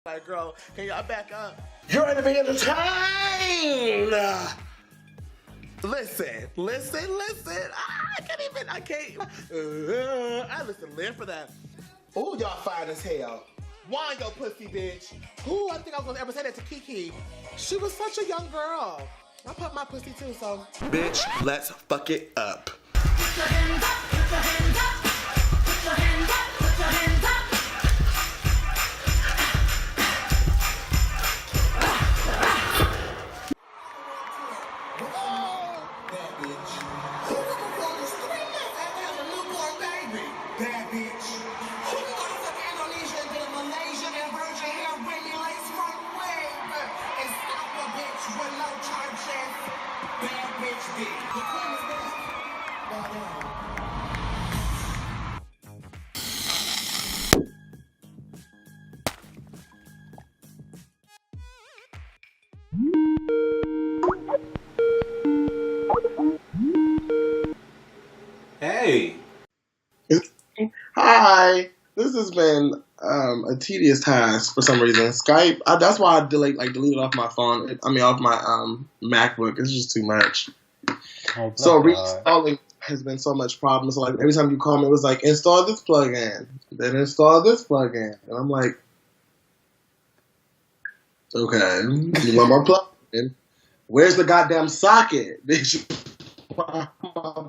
Like, girl, can y'all back up? You're to be entertained. Listen. I can't. I listen, live for that. Ooh, y'all fine as hell. Wine your pussy, bitch. Ooh, I think I was gonna ever say that to Kiki. She was such a young girl. I put my pussy too, so. Bitch, let's fuck it up. Put your hands up, put your hands up. Put your hands up, put your hands up. Hey. Hi. This has been a tedious task for some reason. Skype. That's why I deleted off my phone. Off my MacBook. It's just too much. So reinstalling has been so much problem. So like every time you call me, it was like install this plugin, then install this plugin, and I'm like, okay, you want my plugin? Where's the goddamn socket?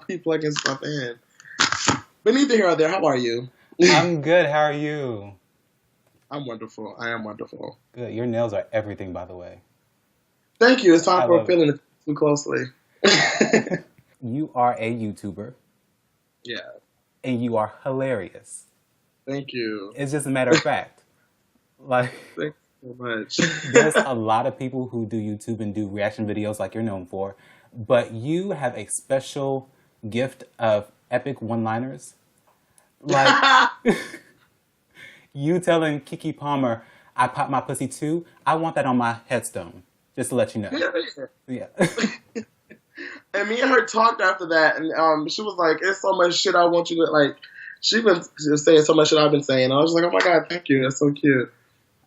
Be plugging stuff in. But neither here or there. How are you? I'm good. How are you? I'm wonderful. I am wonderful. Good. Your nails are everything, by the way. Thank you. It's time for feeling it too closely. You are a YouTuber. Yeah. And you are hilarious. Thank you. It's just a matter of fact. Like, thank you so much. There's a lot of people who do YouTube and do reaction videos like you're known for, but you have a special gift of epic one-liners. Like, you telling Keke Palmer, I pop my pussy too, I want that on my headstone. Just to let you know. Yeah. And me and her talked after that, and she was like, "It's so much shit I want you to like." She's been saying so much shit I've been saying. I was like, "Oh my god, thank you. That's so cute."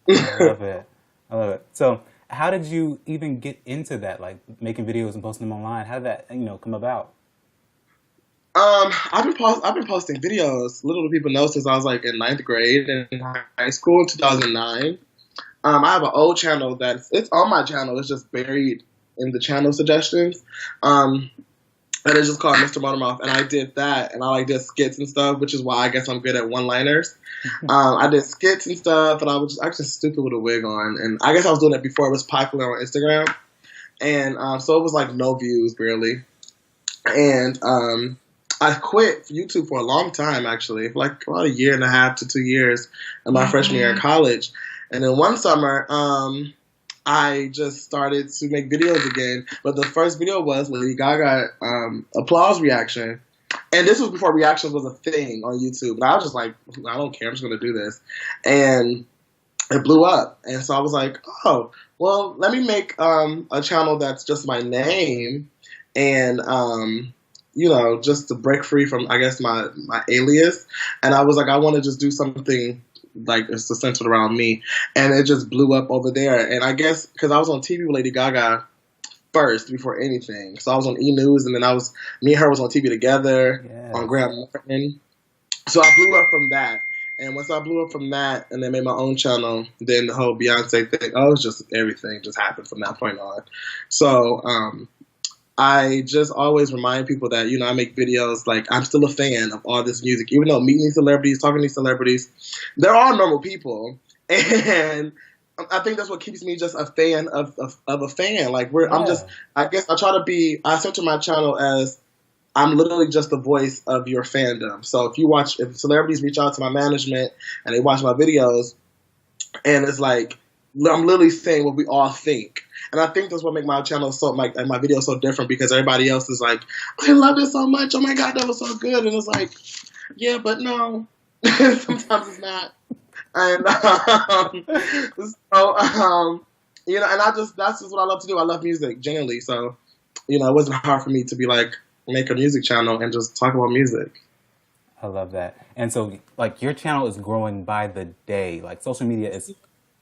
I love it. So, how did you even get into that, like making videos and posting them online? How did that, come about? I've been posting videos. Little do people know since I was like in 9th grade in high school in 2009. I have an old channel it's on my channel. It's just buried in the channel suggestions. And it's just called Mr. Motormouth. And I did that, and I did skits and stuff, which is why I guess I'm good at one-liners. I did skits and stuff, and I was just stupid with a wig on. And I guess I was doing it before it was popular on Instagram. And so it was like no views, barely. And I quit YouTube for a long time, actually, for like about 1.5 to 2 years in my freshman year in college. And then one summer, I just started to make videos again. But the first video was Lady Gaga applause reaction. And this was before reactions was a thing on YouTube. And I was just like, I don't care. I'm just going to do this. And it blew up. And so I was like, oh, well, let me make a channel that's just my name. And, just to break free from, I guess, my alias. And I was like, I want to just do something like it's centered around me, and it just blew up over there. And I guess because I was on TV with Lady Gaga first before anything, so I was on E! News, and then me and her was on TV together on Graham Norton. So I blew up from that, and once I blew up from that, and then made my own channel, then the whole Beyonce thing, it's just everything just happened from that point on. So I just always remind people that, I make videos, like, I'm still a fan of all this music. Even though meeting these celebrities, talking to these celebrities, they're all normal people. And I think that's what keeps me just a fan of a fan. Like, I center my channel as I'm literally just the voice of your fandom. So if celebrities reach out to my management and they watch my videos, and it's like, I'm literally saying what we all think. And I think that's what makes my channel my videos so different, because everybody else is like, I love it so much. Oh my God, that was so good. And it's like, yeah, but no. Sometimes it's not. And, that's just what I love to do. I love music, genuinely. So, it wasn't hard for me to be like, make a music channel and just talk about music. I love that. And so, like, your channel is growing by the day. Like, social media is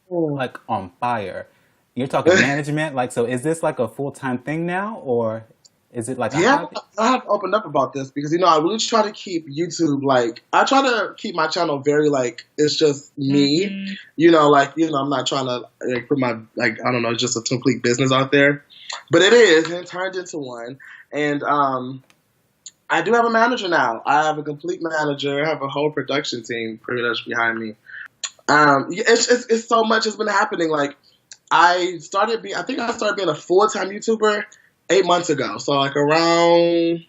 like on fire. You're talking management, like, so is this like a full-time thing now, or is it like a Yeah, hobby? I have opened up about this because I really try to keep YouTube like I try to keep my channel very like it's just me. I'm not trying to like put my like I don't know just a complete business out there, but it is and it turned into one. And I do have a manager now. I have a complete manager. I have a whole production team pretty much behind me. It's so much has been happening. Like I think I started being a full time YouTuber 8 months ago. So like around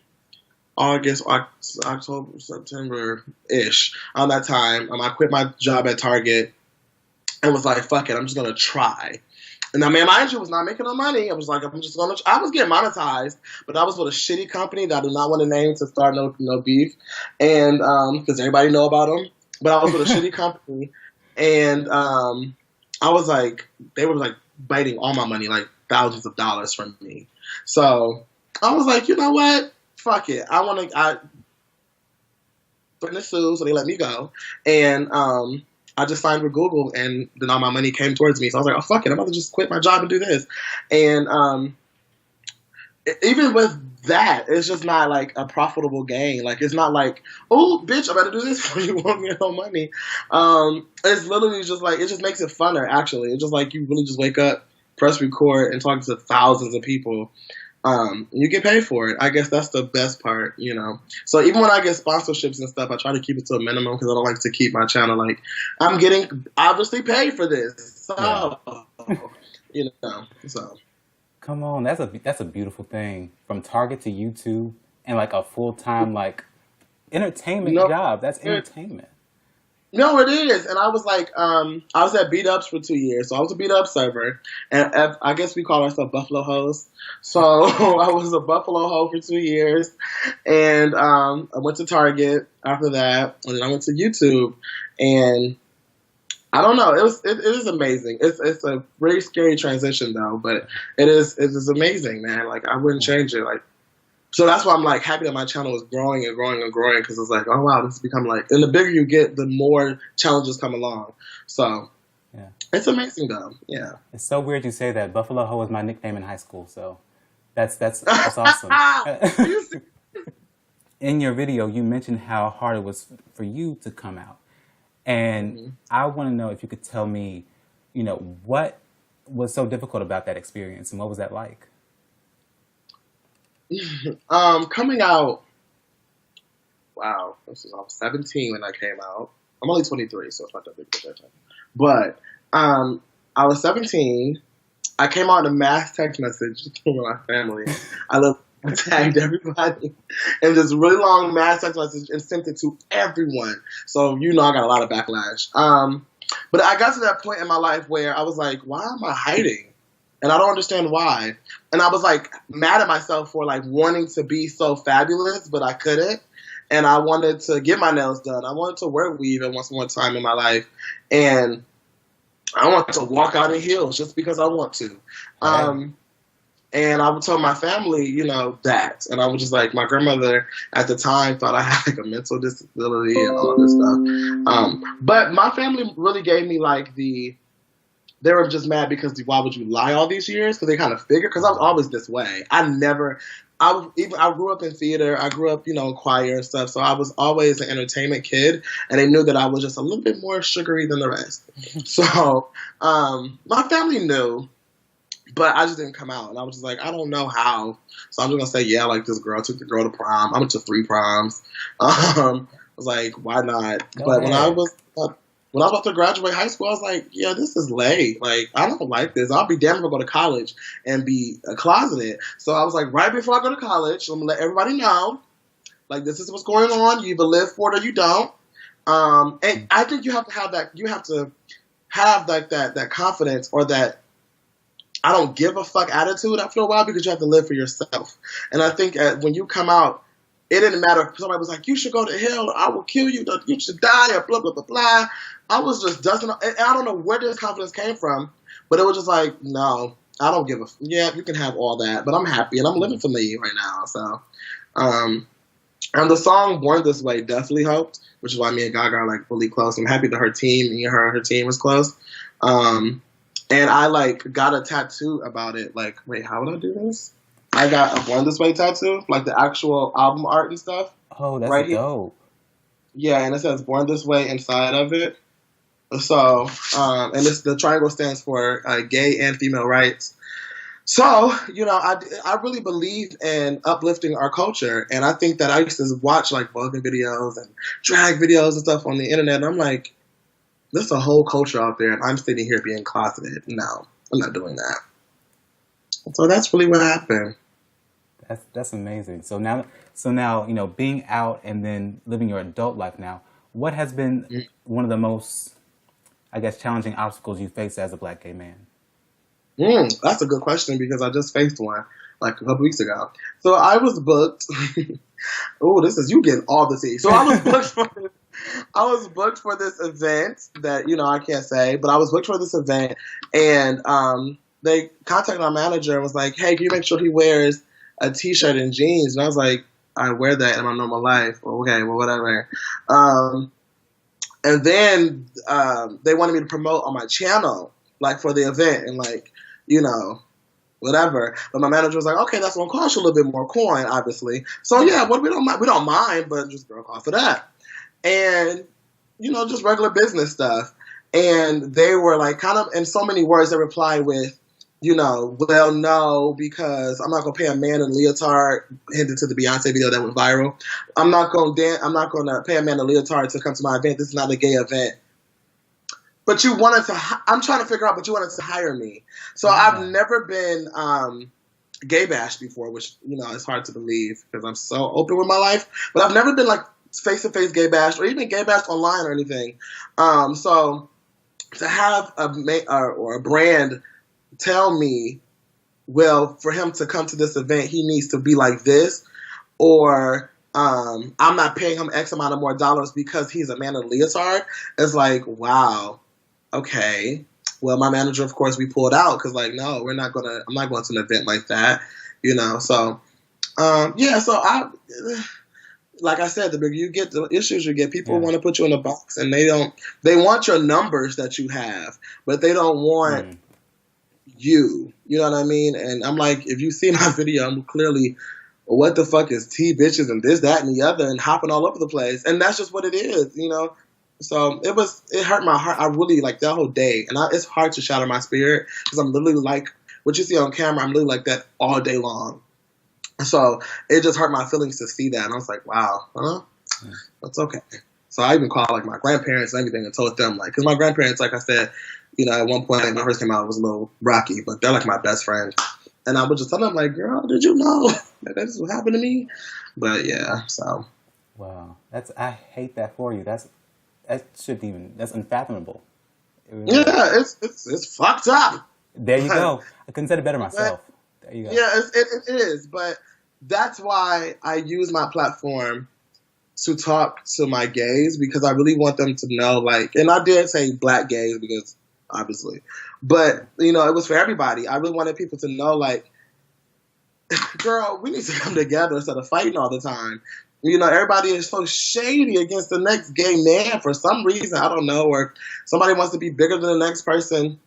August, October, September ish. On that time, I quit my job at Target and was like, "Fuck it, I'm just gonna try." And I mean, mind you, was not making no money. I was like, I'm just gonna. I was getting monetized, but I was with a shitty company that I do not want to name to start no beef, and because everybody know about them. But I was with a shitty company, and I was like, they were like biting all my money, like thousands of dollars from me. So I was like, you know what? Fuck it. I put in the sue, so they let me go. And I just signed with Google, and then all my money came towards me. So I was like, oh, fuck it. I'm about to just quit my job and do this. And even with that, it's just not like a profitable gain. Like, it's not like, oh, bitch, I better do this for you. Won't get no money. It's literally just like, it just makes it funner, actually. It's just like you really just wake up, press record, and talk to thousands of people. You get paid for it. I guess that's the best part, So even when I get sponsorships and stuff, I try to keep it to a minimum because I don't like to keep my channel like I'm getting obviously paid for this. So, so. Come on, that's a beautiful thing. From Target to YouTube and like a full-time like entertainment job. That's entertainment. No, it is. And I was like, I was at Beat Ups for 2 years. So I was a Beat Up server. And I guess we call ourselves Buffalo Hoes. So I was a Buffalo Hoe for 2 years. And I went to Target after that. And then I went to YouTube. And I don't know. It is amazing. It's a very scary transition though. But it is amazing, man. Like I wouldn't change it. Like, so that's why I'm like happy that my channel is growing and growing and growing because it's like, oh wow, this has become like, and the bigger you get, the more challenges come along. So yeah, it's amazing though. Yeah, it's so weird you say that. Buffalo Hoe was my nickname in high school, so that's awesome. In your video, you mentioned how hard it was for you to come out, and I want to know if you could tell me, what was so difficult about that experience and what was that like? Coming out, wow, I was 17 when I came out. I'm only 23, so it's not that big of a difference. But I was 17. I came out in a mass text message to my family. I tagged everybody in this really long mass text message and sent it to everyone. So I got a lot of backlash. But I got to that point in my life where I was like, why am I hiding? And I don't understand why. And I was like mad at myself for like wanting to be so fabulous, but I couldn't. And I wanted to get my nails done. I wanted to wear weave at once more time in my life. And I wanted to walk out in heels just because I want to. And I would tell my family, that. And I was just like, my grandmother at the time thought I had like a mental disability and all this stuff. But my family really gave me like they were just mad because why would you lie all these years? Because they kind of figured, because I was always this way. I grew up in theater. I grew up, in choir and stuff. So I was always an entertainment kid. And they knew that I was just a little bit more sugary than the rest. So my family knew, but I just didn't come out. And I was just like, I don't know how. So I'm just going to say, yeah, like this girl took the girl to prom. I went to 3 proms. I was like, why not? But when I was about to graduate high school, I was like, yeah, this is late. Like, I don't like this. I'll be damned if I go to college and be closeted. So I was like, right before I go to college, I'm going to let everybody know, like, this is what's going on. You either live for it or you don't. And I think you have to have that. You have to have like that confidence or that I don't give a fuck attitude after a while because you have to live for yourself. And I think when you come out, it didn't matter if somebody was like, you should go to hell, or I will kill you, you should die, or blah, blah, blah, blah. I was just dusting. And I don't know where this confidence came from, but it was just like, no, I don't give a yeah, you can have all that, but I'm happy, and I'm living for me right now. So, and the song Born This Way definitely helped, which is why me and Gaga are like really close. I'm happy that her team, her team was close. And I like got a tattoo about it. Like, wait, how would I do this? I got a Born This Way tattoo, like the actual album art and stuff. Oh, that's Right here. dope. Yeah, and it says Born This Way inside of it. So, and the triangle stands for gay and female rights. So, you know, I really believe in uplifting our culture. And I think that I used to watch like vulgar videos and drag videos and stuff on the internet. And I'm like, there's a whole culture out there, and I'm sitting here being closeted. No, I'm not doing that. So that's really what happened. That's amazing. So now, you know, being out and then living your adult life now, what has been one of the most, I guess, challenging obstacles you faced as a Black gay man? That's a good question because I just faced one like a couple weeks ago. So I was booked. Oh, you getting all the tea. So I was booked for this event that, you know, I can't say, but I was booked for this event, and they contacted my manager and was like, hey, can you make sure he wears a t-shirt and jeans? And I was like, I wear that in my normal life. Okay, well, whatever. And then they wanted me to promote on my channel, like for the event, and like, you know, whatever. But my manager was like, okay, that's gonna cost you a little bit more coin, obviously. So yeah, we don't mind, but just girl cost for that. And, you know, just regular business stuff. And they were like, kind of in so many words, they replied with, you know, well, no, because I'm not gonna pay a man in a leotard, hinted to the Beyonce video that went viral. I'm not gonna pay a man in a leotard to come to my event. This is not a gay event. But I'm trying to figure out, but you wanted to hire me. So I've never been gay bashed before, which, you know, it's hard to believe because I'm so open with my life. But I've never been like face-to-face gay bashed or even gay bashed online or anything. So to have a brand tell me, well, for him to come to this event, he needs to be like this, or I'm not paying him X amount of more dollars because he's a man in a leotard. It's like, wow, okay. Well, my manager, of course, we pulled out because, like, no, I'm not going to an event like that, you know. So, yeah. So like I said, the bigger you get, the issues you get. People want to put you in a box, and they want your numbers that you have, but they don't want you. You know what I mean? And I'm like, if you see my video, I'm clearly, what the fuck is T bitches and this, that, and the other, and hopping all over the place. And that's just what it is, you know? So it hurt my heart. I really, like, that whole day. And it's hard to shatter my spirit because I'm literally like, what you see on camera, I'm literally like that all day long. So it just hurt my feelings to see that. And I was like, wow, that's okay. So I even called, like, my grandparents and everything and told them, like, because my grandparents, like I said, you know, at one point when I first came out, it was a little rocky, but they're like my best friend. And I would just tell them, like, girl, did you know that this is what happened to me? But yeah, so. Wow. I hate that for you. That's unfathomable. Yeah, it's fucked up. There you go. I couldn't say it better myself. There you go. Yeah, it is. But that's why I use my platform to talk to my gays, because I really want them to know, like, and I did say Black gays because obviously, but, you know, it was for everybody. I really wanted people to know, like, girl, we need to come together instead of fighting all the time. You know, everybody is so shady against the next gay man for some reason, I don't know, or somebody wants to be bigger than the next person.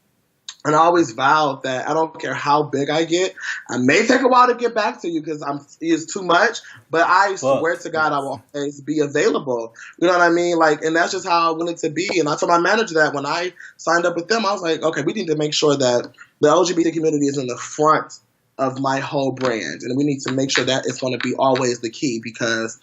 And I always vowed that I don't care how big I get. I may take a while to get back to you because it's too much, but I swear to God I will always be available. You know what I mean? Like, and that's just how I want it to be. And I told my manager that when I signed up with them, I was like, okay, we need to make sure that the LGBT community is in the front of my whole brand. And we need to make sure that it's going to be always the key, because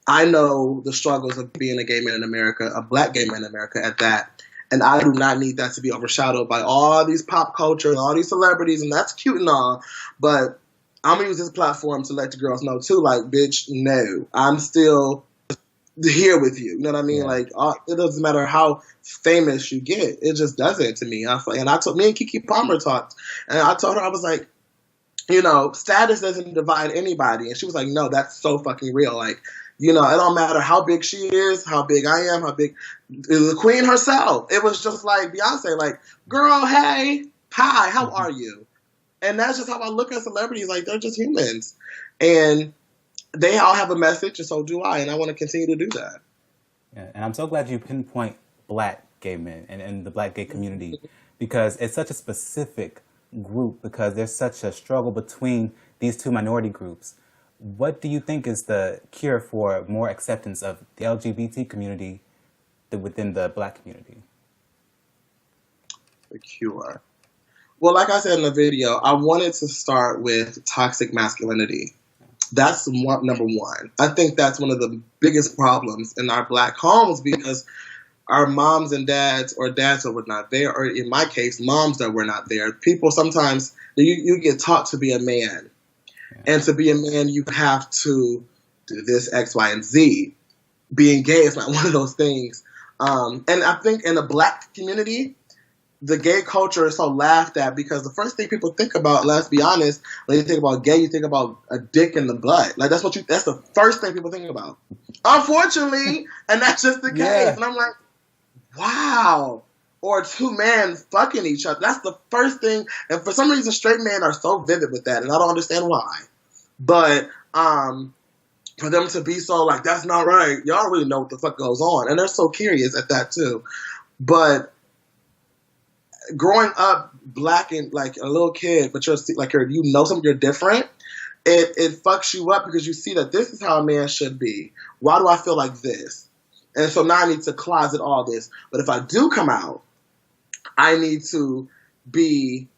I know the struggles of being a gay man in America, a Black gay man in America at that. And I do not need that to be overshadowed by all these pop culture and all these celebrities, and that's cute and all. But I'm going to use this platform to let the girls know, too, like, bitch, no, I'm still here with you. You know what I mean? Yeah. Like, it doesn't matter how famous you get. It just doesn't to me. Me and Kiki Palmer talked, and I told her, I was like, you know, status doesn't divide anybody. And she was like, no, that's so fucking real. Like, you know, it don't matter how big she is, how big I am, how big the queen herself. It was just like Beyonce, like, girl, hey, hi, how are you? And that's just how I look at celebrities. Like, they're just humans. And they all have a message, and so do I. And I want to continue to do that. Yeah, and I'm so glad you pinpoint Black gay men and the black gay community, because it's such a specific group, because there's such a struggle between these two minority groups. What do you think is the cure for more acceptance of the LGBT community within the black community? The cure. Well, like I said in the video, I wanted to start with toxic masculinity. That's number one. I think that's one of the biggest problems in our black homes, because our moms and dads, or dads that were not there, or in my case, moms that were not there. People sometimes, you get taught to be a man. Yeah. And to be a man, you have to do this, X, Y, and Z. Being gay is not one of those things. And I think in the black community, the gay culture is so laughed at, because the first thing people think about, let's be honest, when you think about gay, you think about a dick in the butt. Like that's the first thing people think about. Unfortunately, and that's just the case. Yeah. And I'm like, wow. Or two men fucking each other. That's the first thing. And for some reason, straight men are so vivid with that, and I don't understand why. But for them to be so like, that's not right. Y'all really know what the fuck goes on, and they're so curious at that too. But growing up black and like a little kid, but you know something, you're different. It fucks you up, because you see that this is how a man should be. Why do I feel like this? And so now I need to closet all this. But if I do come out, I need to be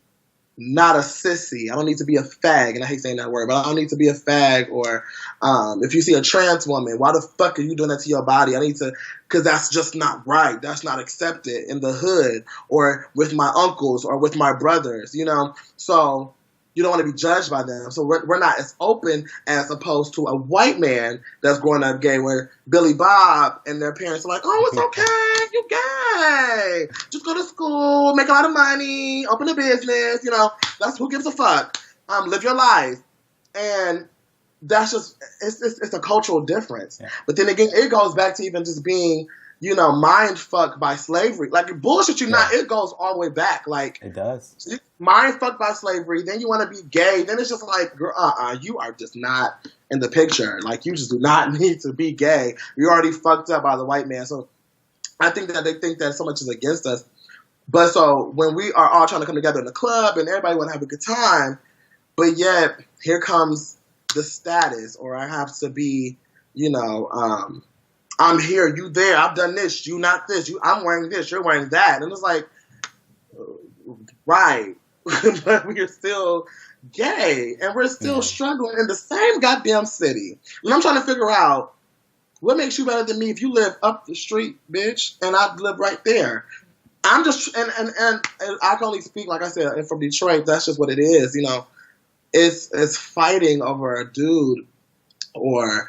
not a sissy. I don't need to be a fag, and I hate saying that word, but I don't need to be a fag. Or if you see a trans woman, why the fuck are you doing that to your body? I need to, because that's just not right. That's not accepted in the hood, or with my uncles, or with my brothers, you know? So you don't want to be judged by them. So we're not as open as opposed to a white man that's growing up gay, where Billy Bob and their parents are like, oh, it's okay, you gay. Just go to school, make a lot of money, open a business, you know. That's who gives a fuck. Live your life. And that's just, it's a cultural difference. Yeah. But then again, it goes back to even just being, you know, mind fucked by slavery. Like, bullshit you not, it goes all the way back. Like, it does. Mind fucked by slavery, then you want to be gay, then it's just like, you are just not in the picture. Like, you just do not need to be gay. You're already fucked up by the white man. So I think that they think that so much is against us. But so when we are all trying to come together in the club and everybody want to have a good time, but yet here comes the status, or I have to be, you know, I'm here, you there, I've done this, you not this, I'm wearing this, you're wearing that. And it's like, right, but we are still gay, and we're still struggling in the same goddamn city. And I'm trying to figure out, what makes you better than me if you live up the street, bitch, and I live right there? I'm just, and I can only speak, like I said, and from Detroit, that's just what it is, you know. It's fighting over a dude, or,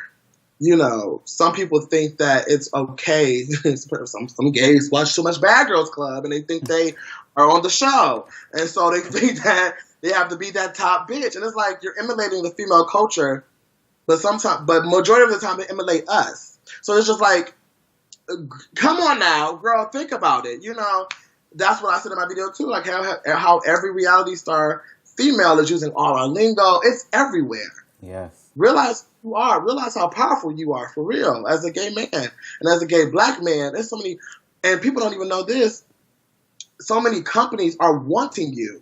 you know, some people think that it's okay. some gays watch too much Bad Girls Club, and they think they are on the show, and so they think that they have to be that top bitch. And it's like, you're emulating the female culture, but majority of the time they emulate us. So it's just like, come on now, girl, think about it. You know, that's what I said in my video too. Like how every reality star female is using all our lingo. It's everywhere. Yes. Realize who you are. Realize how powerful you are, for real, as a gay man and as a gay black man. There's so many, and people don't even know this. So many companies are wanting you,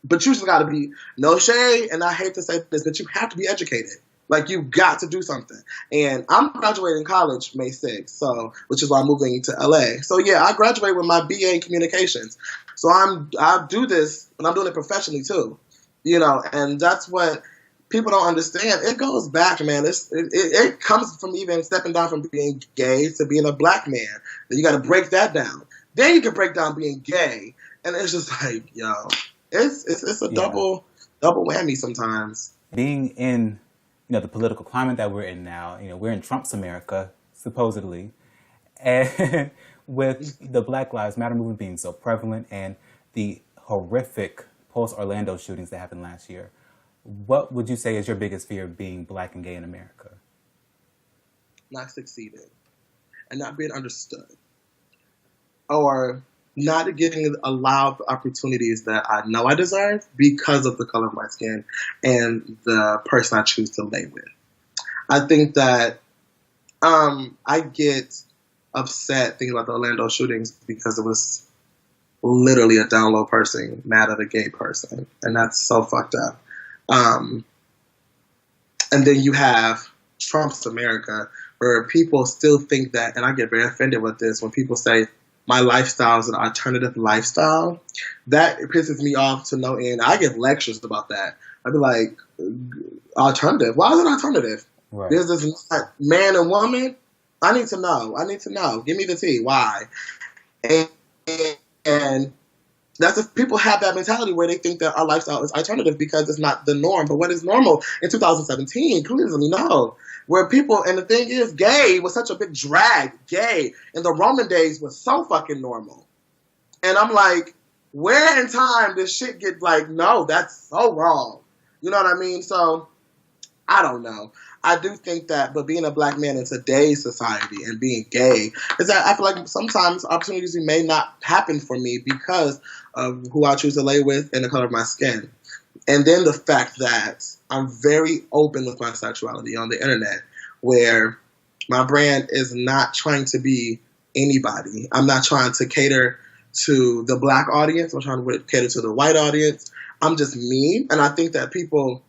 but you just got to be, no shade, and I hate to say this, but you have to be educated. Like, you got to do something. And I'm graduating college May 6th, so, which is why I'm moving to LA. So yeah, I graduate with my BA in communications. So I do this, and I'm doing it professionally too. You know, and that's what people don't understand. It goes back, man. It comes from even stepping down from being gay to being a black man. Then you got to break that down. Then you can break down being gay, and it's just like, yo, it's a double whammy sometimes. Being in, you know, the political climate that we're in now, you know, we're in Trump's America, supposedly, and with the Black Lives Matter movement being so prevalent and the horrific post-Orlando shootings that happened last year, what would you say is your biggest fear of being black and gay in America? Not succeeding and not being understood, or not getting allowed opportunities that I know I deserve because of the color of my skin and the person I choose to lay with. I think that I get upset thinking about the Orlando shootings because it was literally a down low person mad at a gay person, and that's so fucked up. And then you have Trump's America, where people still think that, and I get very offended with this when people say my lifestyle is an alternative lifestyle. That pisses me off to no end. I give lectures about that. I'd be like, alternative? Why is it alternative? Right. There's this man and woman. I need to know. Give me the tea. Why? And that's if people have that mentality where they think that our lifestyle is alternative because it's not the norm. But what is normal in 2017? Clearly, no. Where people, and the thing is, gay was such a big drag. Gay in the Roman days was so fucking normal. And I'm like, where in time does shit get like, no, that's so wrong. You know what I mean? So, I don't know. I do think that, but being a black man in today's society and being gay is that I feel like sometimes opportunities may not happen for me because of who I choose to lay with and the color of my skin. And then the fact that I'm very open with my sexuality on the internet, where my brand is not trying to be anybody. I'm not trying to cater to the black audience. I'm trying to cater to the white audience. I'm just me. And I think that people,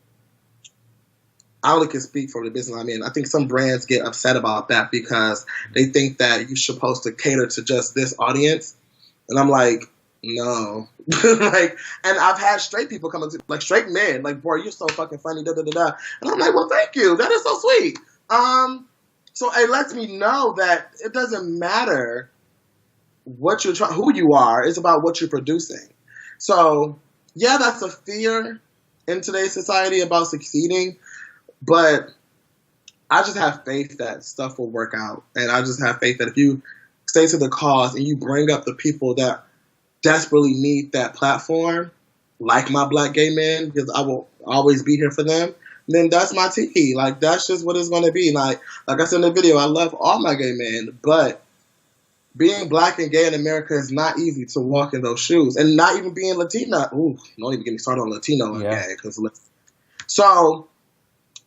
I only can speak for the business I'm in. I think some brands get upset about that because they think that you're supposed to cater to just this audience. And I'm like, no. Like, and I've had straight people come up to, like straight men, like, boy, you're so fucking funny, da da da da. And I'm like, well, thank you. That is so sweet. So it lets me know that it doesn't matter what you're trying, who you are. It's about what you're producing. So yeah, that's a fear in today's society about succeeding. But I just have faith that stuff will work out. And I just have faith that if you stay to the cause and you bring up the people that desperately need that platform, like my black gay men, because I will always be here for them, then that's my tea. Like, that's just what it's going to be. Like I said in the video, I love all my gay men, but being black and gay in America is not easy to walk in those shoes. And not even being Latina. Ooh, don't even get me started on Latino and gay. So...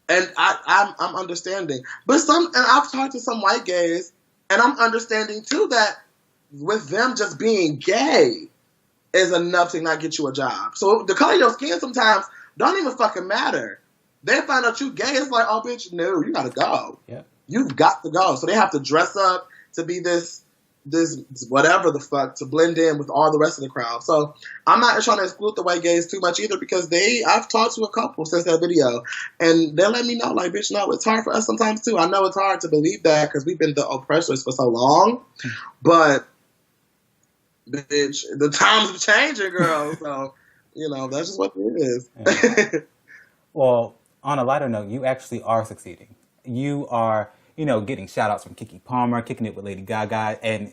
And I'm understanding. But and I've talked to some white gays, and I'm understanding too that with them just being gay is enough to not get you a job. So the color of your skin sometimes don't even fucking matter. They find out you gay, it's like, oh bitch, no, you gotta go. Yeah. You've got to go. So they have to dress up to be this whatever the fuck to blend in with all the rest of the crowd. So I'm not trying to exclude the white gays too much either because I've talked to a couple since that video and they let me know like, bitch, no, it's hard for us sometimes too. I know it's hard to believe that because we've been the oppressors for so long, but bitch, the times are changing, girl. So, you know, that's just what it is. Yeah. Well, on a lighter note, you actually are succeeding. You are, you know, getting shout outs from Keke Palmer, kicking it with Lady Gaga, and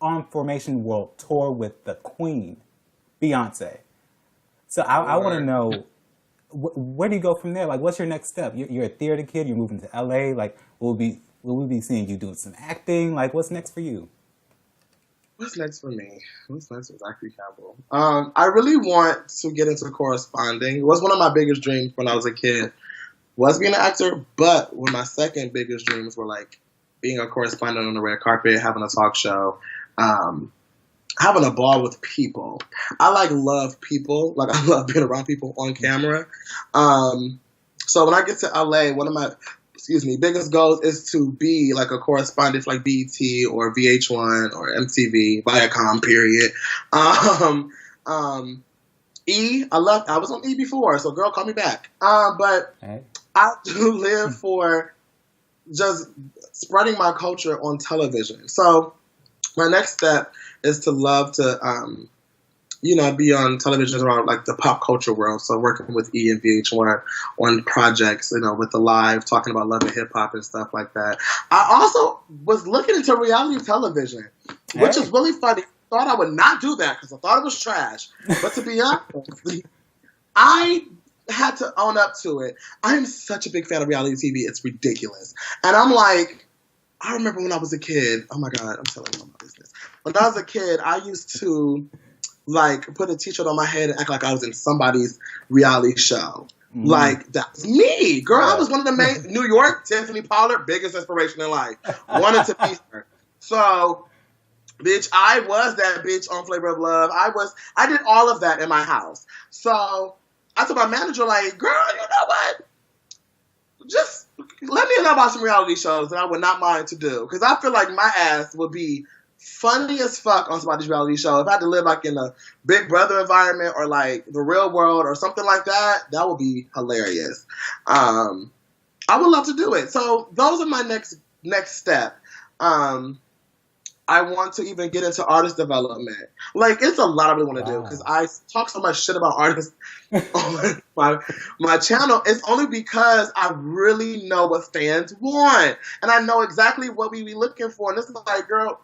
on Formation World Tour with the Queen, Beyonce. So I want to know, where do you go from there? Like, what's your next step? You're a theater kid, you're moving to LA. Like, will we be seeing you doing some acting? Like, what's next for you? What's next for me? What's next for Zachary Campbell? I really want to get into corresponding. It was one of my biggest dreams when I was a kid. Was being an actor, but one of my second biggest dreams were like being a correspondent on the red carpet, having a talk show, having a ball with people. I love people. Like I love being around people on camera. So when I get to LA, one of my biggest goals is to be like a correspondent for like BET or VH1 or MTV, Viacom, period. I was on E before, so girl, call me back. But I do live for just spreading my culture on television. So my next step is to love to, be on television around like the pop culture world. So working with E and VH1 on projects, with the live, talking about love and hip hop and stuff like that. I also was looking into reality television, which is really funny. I thought I would not do that because I thought it was trash. But to be honest, I had to own up to it. I am such a big fan of reality TV. It's ridiculous. And I'm like, I remember when I was a kid. Oh my God, I'm telling you all my business. When I was a kid, I used to like put a t-shirt on my head and act like I was in somebody's reality show. Mm. Like, that's me. Girl, I was one of the main New York, Tiffany Pollard, biggest inspiration in life. Wanted to be her. So, bitch, I was that bitch on Flavor of Love. I did all of that in my house. So I told my manager, like, girl, you know what? Just let me know about some reality shows that I would not mind to do. Because I feel like my ass would be funny as fuck on somebody's reality show. If I had to live like in a Big Brother environment or like the real world or something like that, that would be hilarious. I would love to do it. So those are my next step. I want to even get into artist development. Like, it's a lot I really want to do because I talk so much shit about artists on my channel. It's only because I really know what fans want. And I know exactly what we be looking for. And it's like, girl,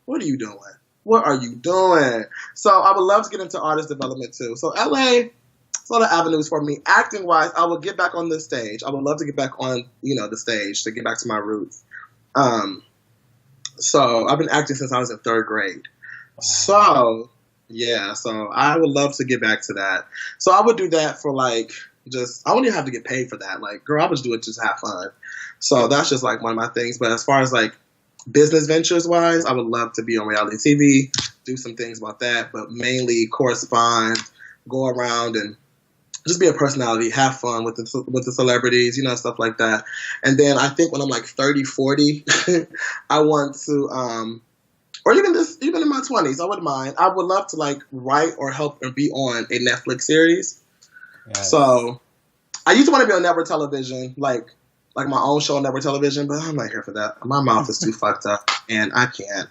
what are you doing? What are you doing? So I would love to get into artist development too. So LA, it's a lot of avenues for me. Acting wise, I will get back on the stage. I would love to get back on, the stage to get back to my roots. So I've been acting since I was in 3rd grade. Wow. So I would love to get back to that. So I would do that for I wouldn't even have to get paid for that. Like, girl, I would just do it just to have fun. So that's just like one of my things. But as far as like business ventures wise, I would love to be on reality TV, do some things about that, but mainly correspond, go around and just be a personality, have fun with the celebrities, stuff like that. And then I think when I'm like 30, 40, I want to, or even in my 20s, I wouldn't mind. I would love to like write or help or be on a Netflix series. Yes. So I used to want to be on network television, like my own show on network television, but I'm not here for that. My mouth is too fucked up and I can't.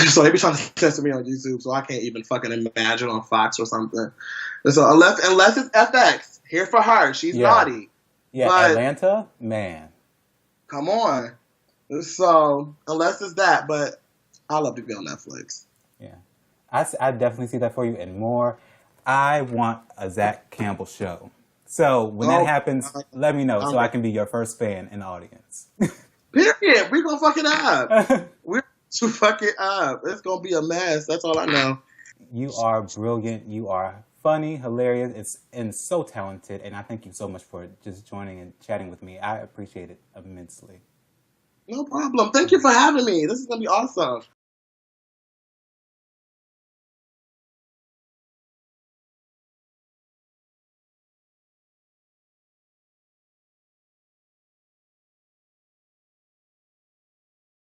So they be trying to censor me on YouTube, so I can't even fucking imagine on Fox or something. So unless it's FX, here for her. She's naughty. Yeah, but Atlanta, man. Come on. So unless it's that, but I love to be on Netflix. Yeah, I definitely see that for you and more. I want a Zach Campbell show. So when that happens, let me know so I can be your first fan in the audience. Period. We're gonna fuck it up. We're to fuck it up. It's gonna be a mess. That's all I know. You are brilliant. You are funny, hilarious, and so talented. And I thank you so much for just joining and chatting with me. I appreciate it immensely. No problem. Thank you for having me. This is gonna be awesome.